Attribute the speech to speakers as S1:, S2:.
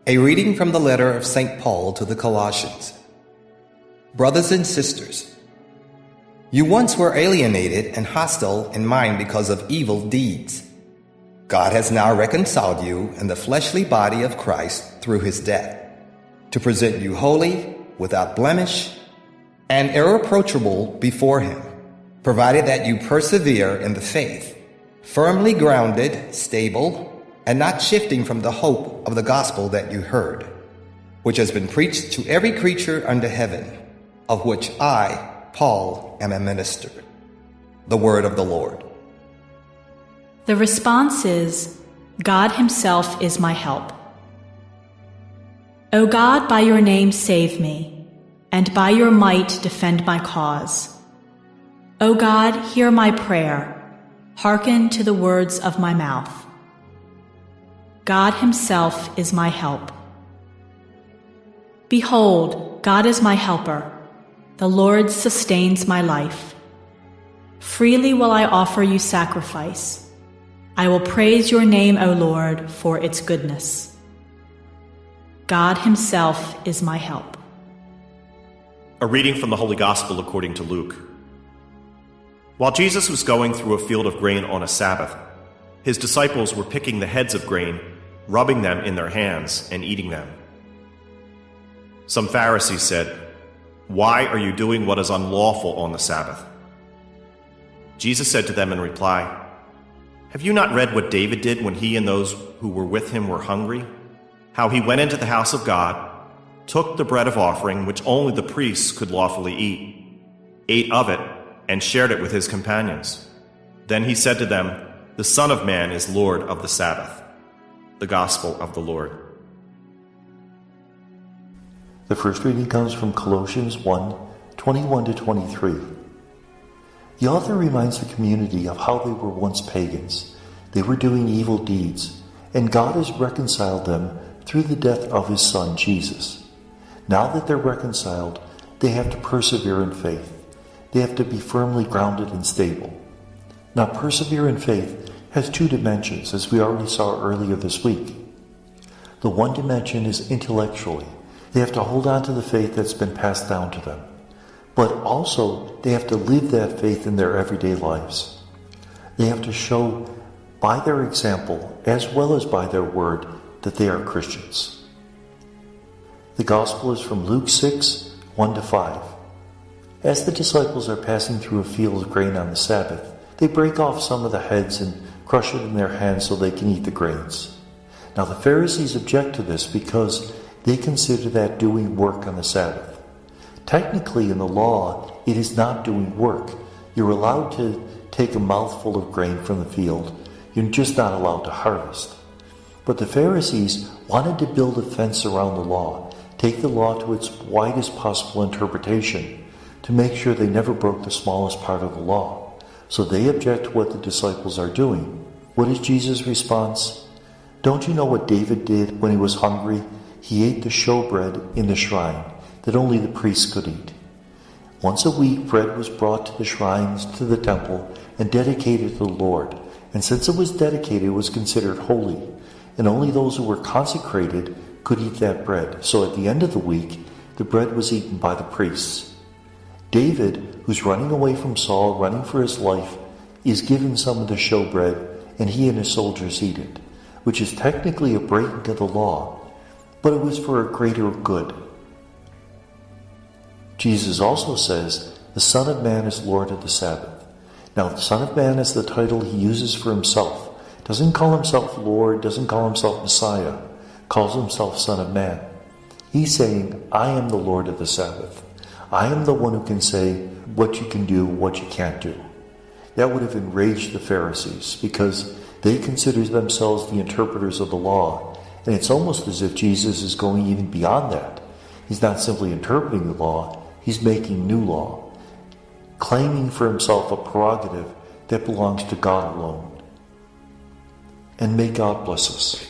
S1: A reading from the letter of St. Paul to the Colossians. Brothers and sisters, you once were alienated and hostile in mind because of evil deeds. God has now reconciled you in the fleshly body of Christ through his death, to present you holy, without blemish, and irreproachable before him, provided that you persevere in the faith, firmly grounded, stable, and not shifting from the hope of the gospel that you heard, which has been preached to every creature under heaven, of which I, Paul, am a minister. The word of the Lord.
S2: The response is, God himself is my help. O God, by your name save me, and by your might defend my cause. O God, hear my prayer, hearken to the words of my mouth. God himself is my help. Behold, God is my helper. The Lord sustains my life. Freely will I offer you sacrifice. I will praise your name, O Lord, for its goodness. God himself is my help.
S3: A reading from the Holy Gospel according to Luke. While Jesus was going through a field of grain on a Sabbath, his disciples were picking the heads of grain, rubbing them in their hands, and eating them. Some Pharisees said, "Why are you doing what is unlawful on the Sabbath?" Jesus said to them in reply, "Have you not read what David did when he and those who were with him were hungry? How he went into the house of God, took the bread of offering which only the priests could lawfully eat, ate of it, and shared it with his companions. Then he said to them, 'The Son of Man is Lord of the Sabbath.'" The Gospel of the Lord.
S4: The first reading comes from Colossians 1:21-23. The author reminds the community of how they were once pagans. They were doing evil deeds, and God has reconciled them through the death of his Son, Jesus. Now that they're reconciled, they have to persevere in faith. They have to be firmly grounded and stable. Now, persevere in faith has two dimensions, as we already saw earlier this week. The one dimension is intellectually. They have to hold on to the faith that's been passed down to them. But also, they have to live that faith in their everyday lives. They have to show by their example, as well as by their word, that they are Christians. The Gospel is from Luke 6:1-5. As the disciples are passing through a field of grain on the Sabbath, they break off some of the heads and crush it in their hands so they can eat the grains. Now the Pharisees object to this because they consider that doing work on the Sabbath. Technically in the law, it is not doing work. You're allowed to take a mouthful of grain from the field. You're just not allowed to harvest. But the Pharisees wanted to build a fence around the law, take the law to its widest possible interpretation, to make sure they never broke the smallest part of the law. So they object to what the disciples are doing. What is Jesus' response? Don't you know what David did when he was hungry? He ate the showbread in the shrine that only the priests could eat. Once a week, bread was brought to the shrines, to the temple, and dedicated to the Lord. And since it was dedicated, it was considered holy. And only those who were consecrated could eat that bread. So at the end of the week, the bread was eaten by the priests. David, who's running away from Saul, running for his life, is given some of the showbread, and he and his soldiers eat it, which is technically a breaking of the law, but it was for a greater good. Jesus also says, the Son of Man is Lord of the Sabbath. Now, the Son of Man is the title he uses for himself. Doesn't call himself Lord, doesn't call himself Messiah, calls himself Son of Man. He's saying, I am the Lord of the Sabbath. I am the one who can say what you can do, what you can't do. That would have enraged the Pharisees because they consider themselves the interpreters of the law. And it's almost as if Jesus is going even beyond that. He's not simply interpreting the law, he's making new law, claiming for himself a prerogative that belongs to God alone. And may God bless us.